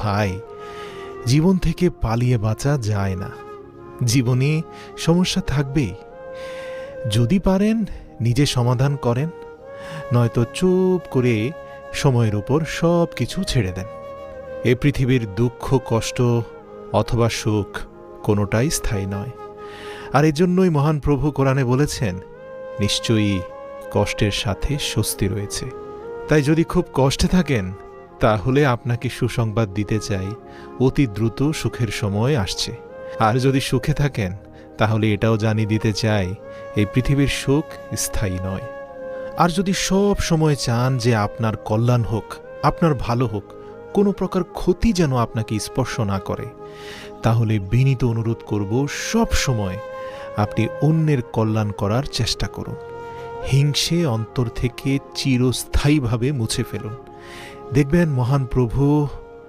ভাই, জীবন থেকে পালিয়ে বাঁচা যায় না। জীবনে সমস্যা থাকবেই। যদি পারেন নিজে সমাধান করেন, নয়তো চুপ করে সময়ের উপর সব কিছু ছেড়ে দেন। এ পৃথিবীর দুঃখ, কষ্ট অথবা সুখ কোনোটাই স্থায়ী নয়। আর এজন্যই মহান প্রভু কোরআনে বলেছেন, নিশ্চয়ই কষ্টের সাথে স্বস্তি রয়েছে। তাই যদি খুব কষ্টে থাকেন, তাহলে আপনাকে সুসংবাদ দিতে চাই, অতি দ্রুত সুখের সময় আসছে। আর যদি সুখে থাকেন, তাহলে এটাও জানিয়ে দিতে চাই, এই পৃথিবীর সুখ স্থায়ী নয়। আর যদি সব সময় চান যে আপনার কল্যাণ হোক, আপনার ভালো হোক, কোনো প্রকার ক্ষতি যেন আপনাকে স্পর্শ না করে, তাহলে বিনীত অনুরোধ করব, সব সময় আপনি অন্যের কল্যাণ করার চেষ্টা করুন। হিংসে অন্তর থেকে চিরস্থায়ীভাবে মুছে ফেলুন। দেখবেন মহান প্রভু